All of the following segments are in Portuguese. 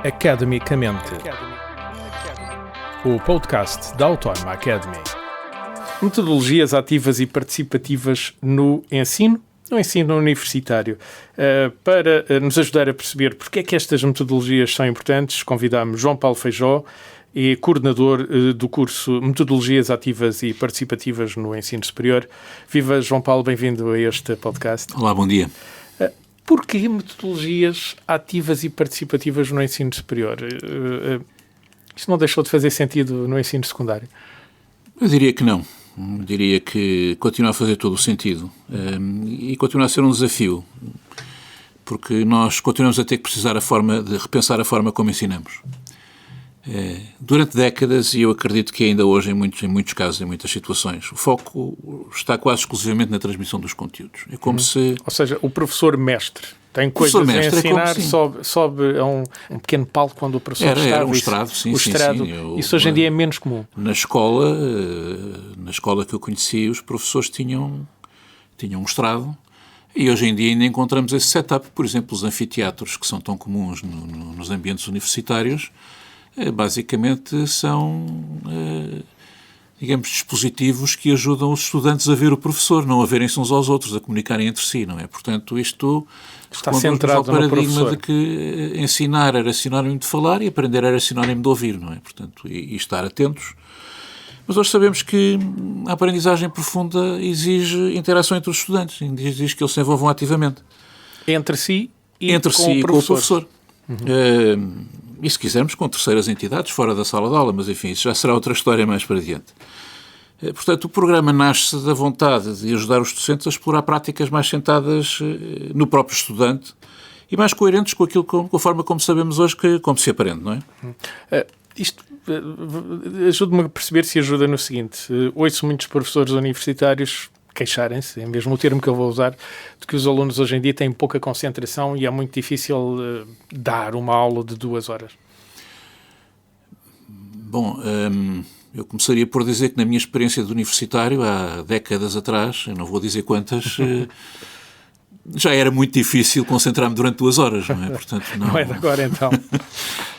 Academicamente, o podcast da Autónoma Academy. Metodologias ativas e participativas no ensino universitário. Para nos ajudar a perceber porque é que estas metodologias são importantes, convidamos João Paulo Feijó, coordenador do curso Metodologias Ativas e Participativas no Ensino Superior. Viva, João Paulo, bem-vindo a este podcast. Olá, bom dia. Porquê metodologias ativas e participativas no ensino superior? Isto não deixou de fazer sentido no ensino secundário? Eu diria que não. Eu diria que continua a fazer todo o sentido e continua a ser um desafio, porque nós continuamos a ter que precisar de repensar a forma como ensinamos. Durante décadas, e eu acredito que ainda hoje, em muitos casos, em muitas situações, o foco está quase exclusivamente na transmissão dos conteúdos. É como se... Ou seja, o professor mestre tem coisas a ensinar, sobe a um pequeno palco quando o professor está. Era um estrado, sim. Isso hoje em dia é menos comum. Na escola que eu conheci, os professores tinham um estrado, e hoje em dia ainda encontramos esse setup. Por exemplo, os anfiteatros, que são tão comuns nos ambientes universitários, basicamente são, digamos, dispositivos que ajudam os estudantes a ver o professor, não a verem-se uns aos outros, a comunicarem entre si, não é? Portanto, isto está centrado ao no paradigma professor. de que ensinar era sinónimo de falar e aprender era sinónimo de ouvir, não é? Portanto, e estar atentos. Mas hoje sabemos que a aprendizagem profunda exige interação entre os estudantes, exige que eles se envolvam ativamente. Entre si e com o professor. E se quisermos, com terceiras entidades fora da sala de aula, mas enfim, isso já será outra história mais para adiante. Portanto, o programa nasce da vontade de ajudar os docentes a explorar práticas mais sentadas no próprio estudante e mais coerentes com a forma como sabemos hoje como se aprende, não é? Isto ajuda-me a perceber se ajuda no seguinte. Ouço muitos professores universitários queixarem-se, é mesmo o termo que eu vou usar, de que os alunos hoje em dia têm pouca concentração e é muito difícil dar uma aula de 2 horas. Bom, eu começaria por dizer que na minha experiência de universitário, há décadas atrás, eu não vou dizer quantas, já era muito difícil concentrar-me durante 2 horas, não é? Portanto, não é de agora, então.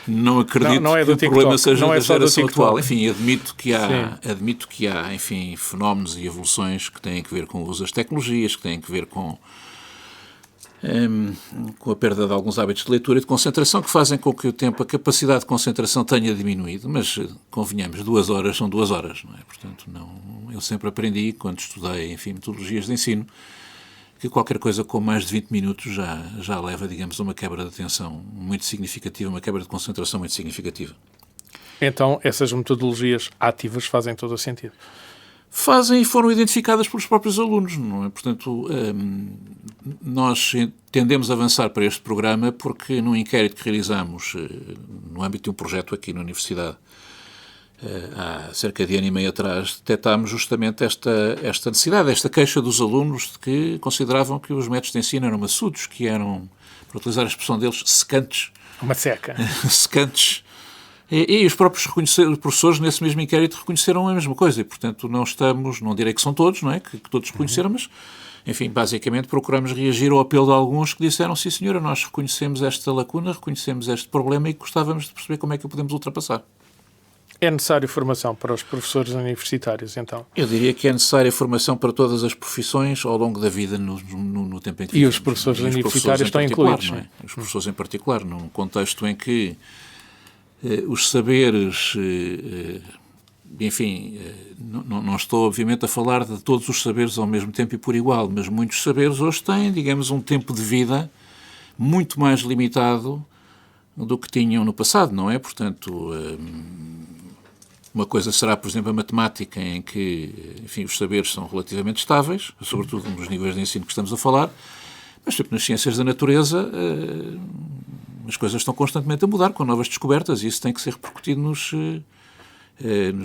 Não acredito não é do que o problema seja da geração atual. Enfim, admito que há, enfim, fenómenos e evoluções que têm a ver com o uso das tecnologias, que têm a ver com a perda de alguns hábitos de leitura e de concentração, que fazem com que a capacidade de concentração tenha diminuído, mas, convenhamos, 2 horas são 2 horas, não é? Portanto, eu sempre aprendi, quando estudei, enfim, metodologias de ensino, que qualquer coisa com mais de 20 minutos já leva, digamos, a uma quebra de atenção muito significativa, uma quebra de concentração muito significativa. Então, essas metodologias ativas fazem todo o sentido? Fazem e foram identificadas pelos próprios alunos, não é? Portanto, nós tendemos a avançar para este programa porque num inquérito que realizamos no âmbito de um projeto aqui na Universidade, há cerca de ano e meio atrás, detectámos justamente esta necessidade, esta queixa dos alunos de que consideravam que os métodos de ensino eram maçudos, que eram, para utilizar a expressão deles, secantes. Uma seca. Secantes. E os próprios professores, nesse mesmo inquérito, reconheceram a mesma coisa. E, portanto, não direi que são todos, não é? Que todos reconheceram, mas, enfim, basicamente procuramos reagir ao apelo de alguns que disseram: sim, senhora, nós reconhecemos esta lacuna, reconhecemos este problema e gostávamos de perceber como é que o podemos ultrapassar. É necessário formação para os professores universitários, então? Eu diria que é necessária formação para todas as profissões ao longo da vida, no tempo em que vivemos. E os professores universitários estão incluídos, não é? Os professores em particular, num contexto em que os saberes, enfim, não estou obviamente a falar de todos os saberes ao mesmo tempo e por igual, mas muitos saberes hoje têm, digamos, um tempo de vida muito mais limitado do que tinham no passado, não é? Portanto, uma coisa será, por exemplo, a matemática, em que, enfim, os saberes são relativamente estáveis, sobretudo nos níveis de ensino que estamos a falar, mas, tipo, nas ciências da natureza, as coisas estão constantemente a mudar, com novas descobertas, e isso tem que ser repercutido nos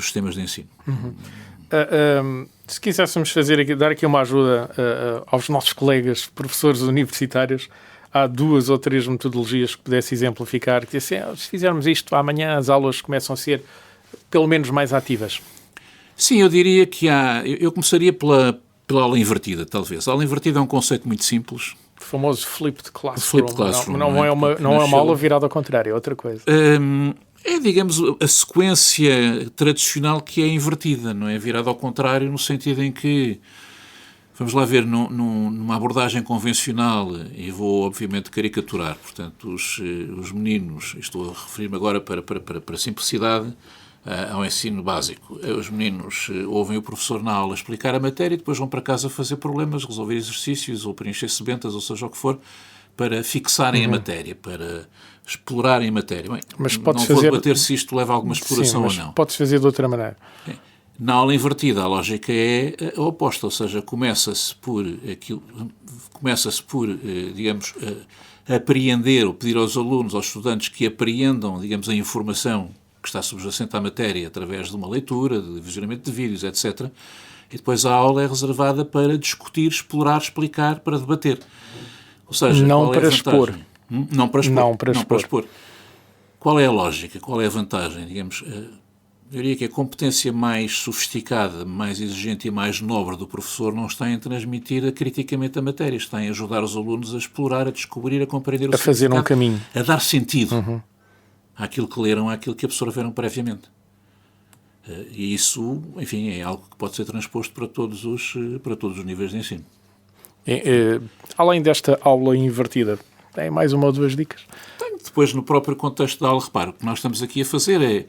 sistemas de ensino. Se quiséssemos dar aqui uma ajuda aos nossos colegas professores universitários, há 2 ou 3 metodologias que pudesse exemplificar, que dissem, se fizermos isto, amanhã as aulas começam a ser pelo menos mais ativas. Sim, eu diria que eu começaria pela aula invertida, talvez. A aula invertida é um conceito muito simples, famoso flipped classroom. Não é uma aula virada ao contrário, é outra coisa. É, digamos, a sequência tradicional que é invertida, não é? Virada ao contrário, no sentido em que, vamos lá ver, numa abordagem convencional, e vou obviamente caricaturar, portanto, os meninos, estou a referir-me agora para a simplicidade, ao ensino básico. Os meninos ouvem o professor na aula explicar a matéria e depois vão para casa fazer problemas, resolver exercícios ou preencher sebentas, ou seja o que for, para fixarem a matéria, para explorarem a matéria. Bem, mas não vou debater se isto leva a alguma exploração ou não. Pode-se fazer de outra maneira. Na aula invertida, a lógica é a oposta, ou seja, começa-se por, digamos, apreender ou pedir aos alunos, aos estudantes que apreendam, digamos, a informação que está subjacente à matéria através de uma leitura, de visionamento de vídeos, etc. E depois a aula é reservada para discutir, explorar, explicar, para debater. Ou seja, não qual é para a vantagem? expor. Não para expor. Não para expor. Qual é a lógica? Qual é a vantagem? Digamos, eu diria que a competência mais sofisticada, mais exigente e mais nobre do professor não está em transmitir criticamente a matéria, está em ajudar os alunos a explorar, a descobrir, a compreender o significado, a fazer um caminho, a dar sentido àquilo que leram, àquilo que absorveram previamente. E isso, enfim, é algo que pode ser transposto para todos os níveis de ensino. Além desta aula invertida, tem mais uma ou duas dicas? Depois, no próprio contexto da aula, reparo, o que nós estamos aqui a fazer é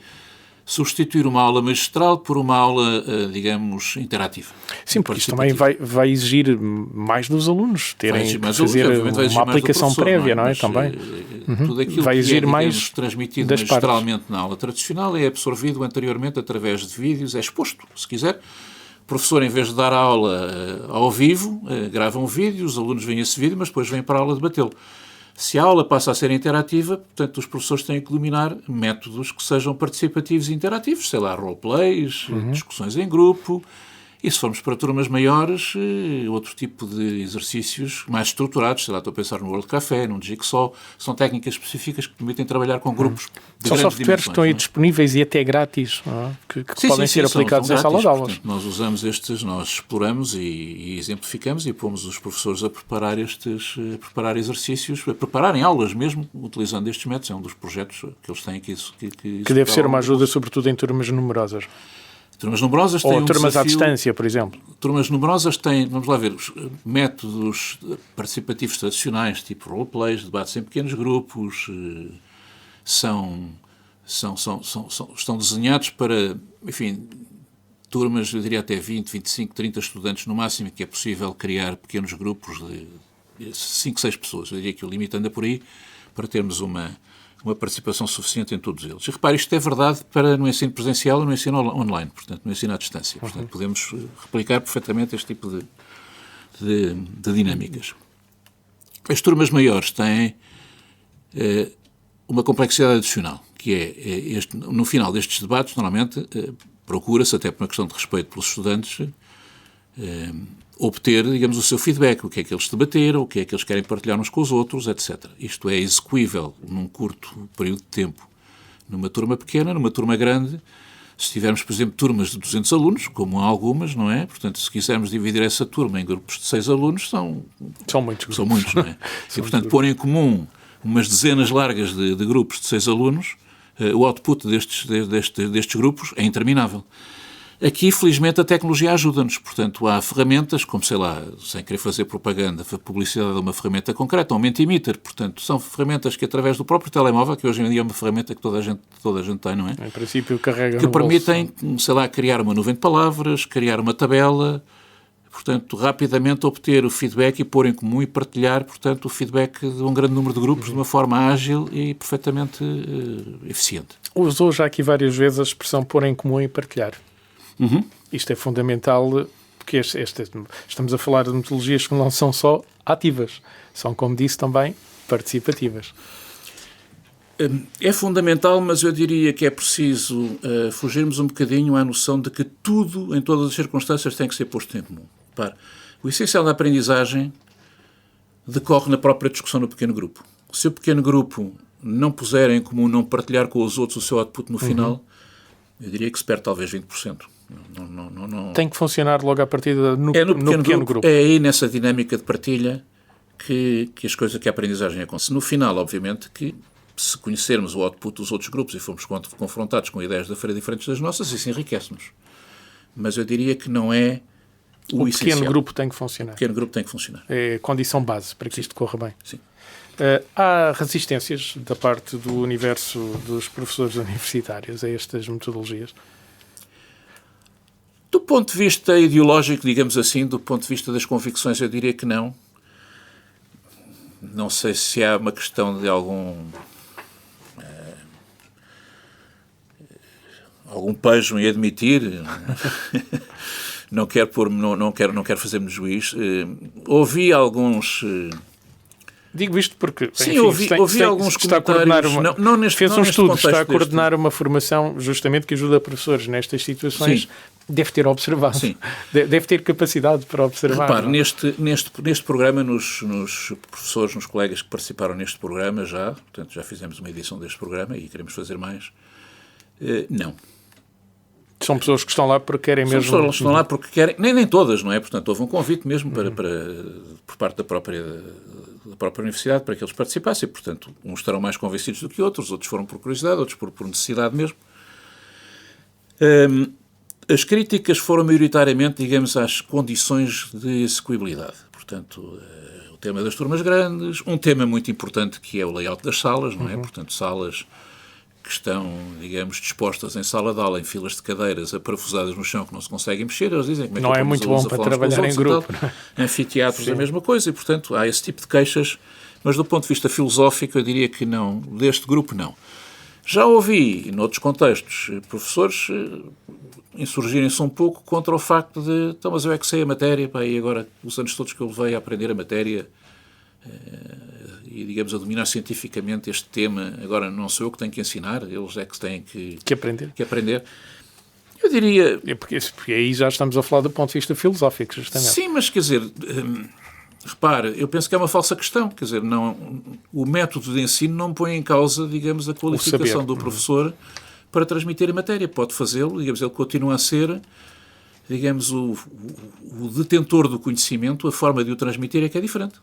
substituir uma aula magistral por uma aula, digamos, interativa. Sim, porque isto também vai exigir mais dos alunos, terem que fazer uma aplicação prévia, não é? Também. Tudo aquilo vai exigir que é, mais digamos, transmitido magistralmente na aula tradicional é absorvido anteriormente através de vídeos, é exposto, se quiser. O professor, em vez de dar a aula ao vivo, grava um vídeo, os alunos veem esse vídeo, mas depois vêm para a aula debatê-lo. Se a aula passa a ser interativa, portanto, os professores têm que dominar métodos que sejam participativos e interativos, sei lá, roleplays, discussões em grupo, e se formos para turmas maiores, outro tipo de exercícios mais estruturados, sei lá, estou a pensar no World Café, num Jigsaw, são técnicas específicas que permitem trabalhar com grupos de são grandes softwares que estão aí disponíveis e até grátis, que podem ser aplicados em sala de aulas. Portanto, nós usamos nós exploramos e exemplificamos e pomos os professores a preparar preparar exercícios, a prepararem aulas mesmo, utilizando estes métodos. É um dos projetos que eles têm aqui. Que deve ser uma ajuda, sobretudo em turmas numerosas. Turmas numerosas têm ou turmas à distância, por exemplo. Turmas numerosas têm, vamos lá ver, os métodos participativos tradicionais, tipo roleplays, debates em pequenos grupos, estão desenhados para, enfim, turmas, eu diria até 20, 25, 30 estudantes no máximo, que é possível criar pequenos grupos de 5, 6 pessoas. Eu diria que o limite anda por aí, para termos uma participação suficiente em todos eles. E repare, isto é verdade no ensino presencial e no ensino online, portanto, no ensino à distância. Portanto, podemos replicar perfeitamente este tipo de dinâmicas. As turmas maiores têm uma complexidade adicional, que é no final destes debates, normalmente, procura-se, até por uma questão de respeito pelos estudantes, obter, digamos, o seu feedback, o que é que eles debateram, o que é que eles querem partilhar uns com os outros, etc. Isto é execuível num curto período de tempo numa turma pequena, numa turma grande. Se tivermos, por exemplo, turmas de 200 alunos, como há algumas, não é? Portanto, se quisermos dividir essa turma em grupos de 6 alunos, são muitos, não é? E, portanto, pôr em comum umas dezenas largas de grupos de 6 alunos, o output destes grupos é interminável. Aqui, felizmente, a tecnologia ajuda-nos. Portanto, há ferramentas, como, sei lá, sem querer fazer propaganda, publicidade de uma ferramenta concreta, um Mentimeter. Portanto, são ferramentas que, através do próprio telemóvel, que hoje em dia é uma ferramenta que toda a gente tem, não é? Em princípio, carrega que permitem, sei lá, criar uma nuvem de palavras, criar uma tabela, portanto, rapidamente obter o feedback e pôr em comum e partilhar, portanto, o feedback de um grande número de grupos de uma forma ágil e perfeitamente eficiente. Usou já aqui várias vezes a expressão pôr em comum e partilhar. Isto é fundamental, porque estamos a falar de metodologias que não são só ativas, são, como disse, também participativas. É fundamental, mas eu diria que é preciso fugirmos um bocadinho à noção de que tudo, em todas as circunstâncias, tem que ser posto em comum. Repare, o essencial da aprendizagem decorre na própria discussão no pequeno grupo. Se o pequeno grupo não puser em comum, não partilhar com os outros o seu output no final, eu diria que se perde talvez 20%. Não. Tem que funcionar logo à partida no pequeno grupo. É aí, nessa dinâmica de partilha, que as coisas, que a aprendizagem acontece. No final, obviamente, que se conhecermos o output dos outros grupos e formos confrontados com ideias da feira diferentes das nossas, isso enriquece-nos. Mas eu diria que não é o essencial. Pequeno grupo tem que funcionar. O pequeno grupo tem que funcionar. É condição base para que isto corra bem. Sim. Há resistências da parte do universo dos professores universitários a estas metodologias? Do ponto de vista ideológico, digamos assim, do ponto de vista das convicções, eu diria que não. Não sei se há uma questão de algum pejo em admitir. Não quero fazer-me juiz. Ouvi alguns... Digo isto porque... Sim, enfim, ouvi alguns comentários... Fez um estudo, está a coordenar uma formação justamente que ajuda professores nestas situações. Sim. Deve ter observado. Sim. Deve ter capacidade para observar. Repare, neste programa, nos professores, nos colegas que participaram neste programa portanto, já fizemos uma edição deste programa e queremos fazer mais, não. São pessoas que estão lá porque querem mesmo... São pessoas que estão lá porque querem... Nem todas, não é? Portanto, houve um convite mesmo por parte da própria universidade para que eles participassem. Portanto, uns estarão mais convencidos do que outros foram por curiosidade, outros por necessidade mesmo. As críticas foram maioritariamente, digamos, às condições de execuibilidade. Portanto, o tema das turmas grandes, um tema muito importante que é o layout das salas, não é? Portanto, salas que estão, digamos, dispostas em sala de aula, em filas de cadeiras aparafusadas no chão que não se conseguem mexer. Eles dizem como é que não é muito bom para trabalhar em grupo. Anfiteatros, a mesma coisa, e, portanto, há esse tipo de queixas, mas do ponto de vista filosófico, eu diria que não, deste grupo não. Já ouvi, noutros contextos, professores insurgirem-se um pouco contra o facto de, então, mas eu é que sei a matéria, pá, e agora, os anos todos que eu levei a aprender a matéria e, digamos, a dominar cientificamente este tema, agora não sou eu que tenho que ensinar, eles é que têm que aprender. Eu diria... Porque aí já estamos a falar do ponto de vista filosófico, justamente. Sim, mas, quer dizer... repare, eu penso que é uma falsa questão. Quer dizer, o método de ensino não põe em causa, digamos, a qualificação do professor para transmitir a matéria. Pode fazê-lo, digamos, ele continua a ser, digamos, o detentor do conhecimento, a forma de o transmitir é que é diferente.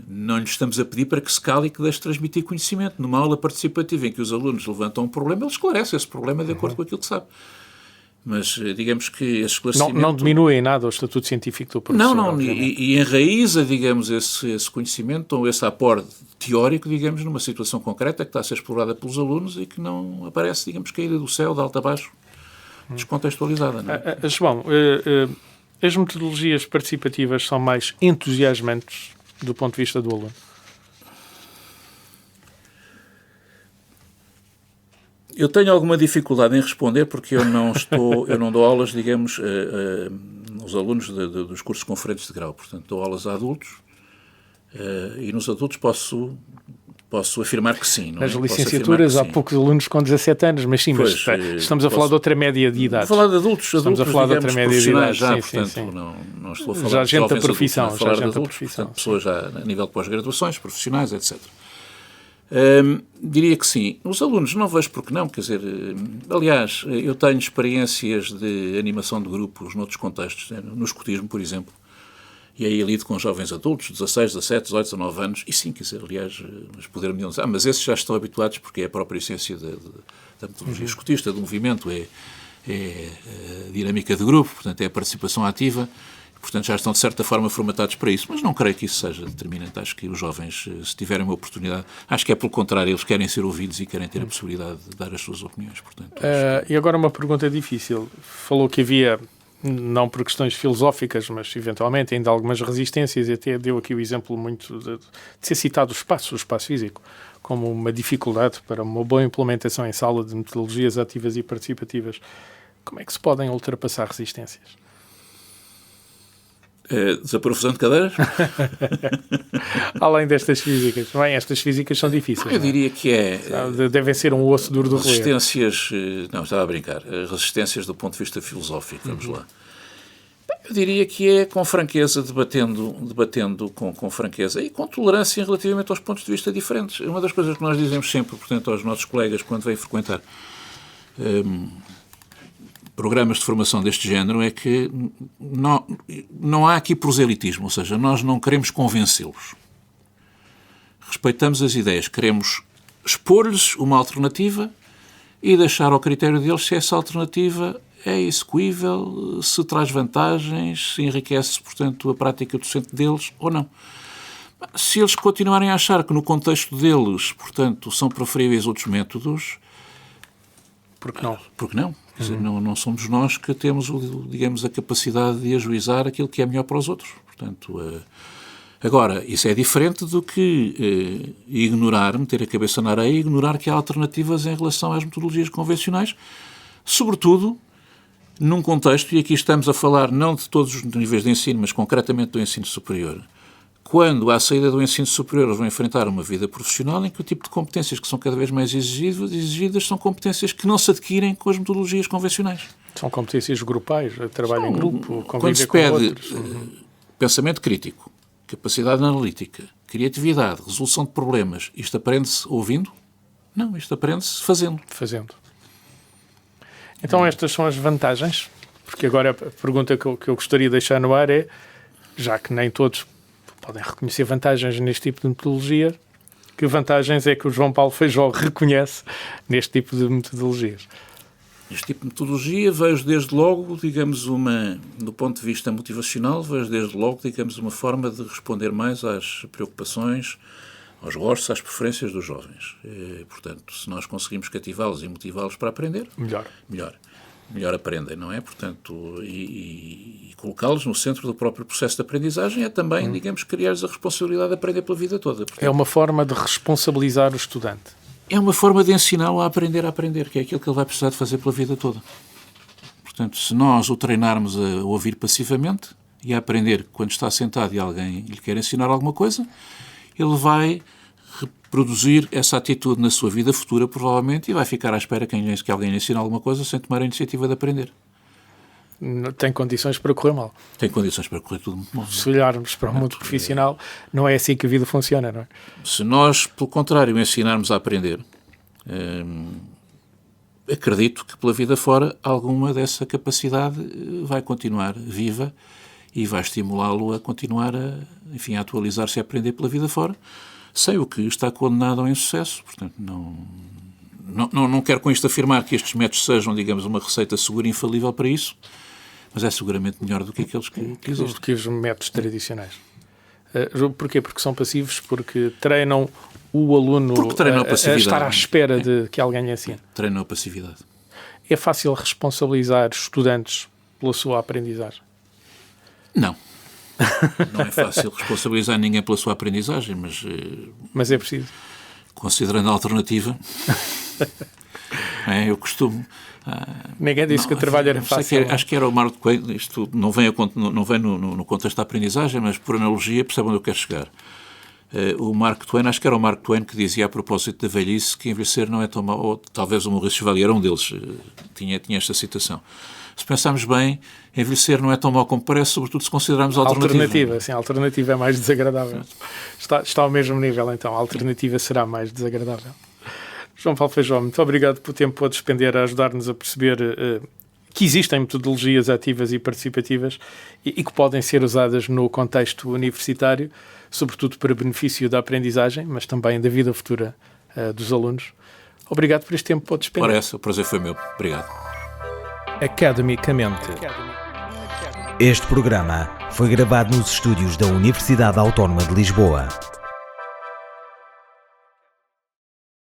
Não lhe estamos a pedir para que se cale e que deixe de transmitir conhecimento. Numa aula participativa em que os alunos levantam um problema, ele esclarece esse problema de acordo com aquilo que sabe. Mas, digamos que esse esclarecimento... Não diminui em nada o estatuto científico do professor. Não, e enraiza, digamos, esse conhecimento, ou esse aporte teórico, digamos, numa situação concreta que está a ser explorada pelos alunos e que não aparece, digamos, caída do céu, de alto a baixo, descontextualizada. Não é? João, as metodologias participativas são mais entusiasmantes do ponto de vista do aluno? Eu tenho alguma dificuldade em responder porque eu não dou aulas, digamos, aos alunos dos cursos conferentes de grau. Portanto, dou aulas a adultos e nos adultos posso afirmar que sim. Nas licenciaturas há poucos alunos com 17 anos, mas sim, pois, estamos a falar de outra média de idade. Falar de adultos, estamos a falar de outra média de idade. Já, sim, portanto, sim. Não estou a falar já de gente da jovens profissão, adultos, a falar de adultos, portanto, pessoas já a nível de pós-graduações, profissionais, etc. Diria que sim. Os alunos não vejo porque não, quer dizer, aliás, eu tenho experiências de animação de grupos noutros contextos, no escotismo, por exemplo, e aí lido com jovens adultos, 16, 17, 18, 19 anos, e sim, quer dizer, aliás, mas poder-me dizer, mas esses já estão habituados porque é a própria essência da metodologia escotista, do movimento, é a dinâmica de grupo, portanto, é a participação ativa. Portanto, já estão, de certa forma, formatados para isso. Mas não creio que isso seja determinante. Acho que os jovens, se tiverem uma oportunidade... Acho que é pelo contrário. Eles querem ser ouvidos e querem ter a possibilidade de dar as suas opiniões. Portanto, E agora uma pergunta difícil. Falou que havia, não por questões filosóficas, mas eventualmente ainda algumas resistências, e até deu aqui o exemplo muito de ser citado o espaço físico, como uma dificuldade para uma boa implementação em sala de metodologias ativas e participativas. Como é que se podem ultrapassar resistências? Desaprofusão de cadeiras? Além destas físicas. Bem, estas físicas são difíceis. Eu diria que devem ser um osso duro do roer. Resistências... Não, estava a brincar. Resistências do ponto de vista filosófico. Vamos lá. Eu diria que é com franqueza, debatendo com franqueza e com tolerância relativamente aos pontos de vista diferentes. Uma das coisas que nós dizemos sempre, portanto, aos nossos colegas quando vêm frequentar programas de formação deste género é que não há aqui proselitismo, ou seja, nós não queremos convencê-los. Respeitamos as ideias, queremos expor-lhes uma alternativa e deixar ao critério deles se essa alternativa é execuível, se traz vantagens, se enriquece, portanto, a prática docente deles ou não. Se eles continuarem a achar que no contexto deles, portanto, são preferíveis outros métodos, por que não? Porque não? Quer dizer, não somos nós que temos, digamos, a capacidade de ajuizar aquilo que é melhor para os outros. Portanto, agora, isso é diferente do que ignorar, meter a cabeça na areia e ignorar que há alternativas em relação às metodologias convencionais, sobretudo num contexto, e aqui estamos a falar não de todos os níveis de ensino, mas concretamente do ensino superior, quando, à saída do ensino superior, eles vão enfrentar uma vida profissional em que o tipo de competências que são cada vez mais exigidas são competências que não se adquirem com as metodologias convencionais. São competências grupais, trabalho em grupo, quando se pede pensamento crítico, capacidade analítica, criatividade, resolução de problemas, isto aprende-se ouvindo? Não, isto aprende-se fazendo. Então estas são as vantagens, porque agora a pergunta que eu gostaria de deixar no ar é, já que nem todos podem reconhecer vantagens neste tipo de metodologia, que vantagens é que o João Paulo Feijó reconhece neste tipo de metodologias? Este tipo de metodologia vejo desde logo, digamos, do ponto de vista motivacional, vejo desde logo, digamos, uma forma de responder mais às preocupações, aos gostos, às preferências dos jovens. Portanto, se nós conseguimos cativá-los e motivá-los para aprender, melhor aprendem, não é? Portanto, e colocá-los no centro do próprio processo de aprendizagem é também, digamos, criar-lhes a responsabilidade de aprender pela vida toda. Portanto, é uma forma de responsabilizar o estudante. É uma forma de ensiná-lo a aprender, que é aquilo que ele vai precisar de fazer pela vida toda. Portanto, se nós o treinarmos a ouvir passivamente e a aprender quando está sentado e alguém lhe quer ensinar alguma coisa, ele vai reproduzir essa atitude na sua vida futura, provavelmente, e vai ficar à espera que alguém lhe ensine alguma coisa sem tomar a iniciativa de aprender. Tem condições para correr mal. Tem condições para correr tudo muito mal. Se olharmos para o mundo profissional, não é assim que a vida funciona, não é? Se nós, pelo contrário, ensinarmos a aprender, acredito que pela vida fora alguma dessa capacidade vai continuar viva e vai estimulá-lo a continuar a atualizar-se e a aprender pela vida fora, sem o que está condenado ao insucesso. Portanto, não quero com isto afirmar que estes métodos sejam, digamos, uma receita segura e infalível para isso, mas é seguramente melhor do que aqueles que existem. Do que os métodos tradicionais. Porquê? Porque são passivos, porque treinam o aluno a estar à espera de que alguém lhe ensine. Treinam a passividade. É fácil responsabilizar estudantes pela sua aprendizagem? Não. Não é fácil responsabilizar ninguém pela sua aprendizagem, mas é preciso. Considerando a alternativa, eu costumo... Ninguém disse que o trabalho era fácil. Acho que era o Mark Twain, isto não vem no contexto da aprendizagem, mas por analogia percebe onde eu quero chegar. O Mark Twain, acho que era o Mark Twain que dizia a propósito da velhice que envelhecer não é tão mau, ou talvez o Maurice Chevalier era um deles, tinha esta citação. Se pensarmos bem, envelhecer não é tão mau como parece, sobretudo se considerarmos a alternativa. Sim, a alternativa é mais desagradável. Está ao mesmo nível, então. A alternativa será mais desagradável. João Paulo Feijó, muito obrigado pelo tempo que pode despender a ajudar-nos a perceber que existem metodologias ativas e participativas e que podem ser usadas no contexto universitário, sobretudo para benefício da aprendizagem, mas também da vida futura dos alunos. Obrigado por este tempo que pode despender. Parece, o prazer foi meu. Obrigado. Academicamente. Este programa foi gravado nos estúdios da Universidade Autónoma de Lisboa.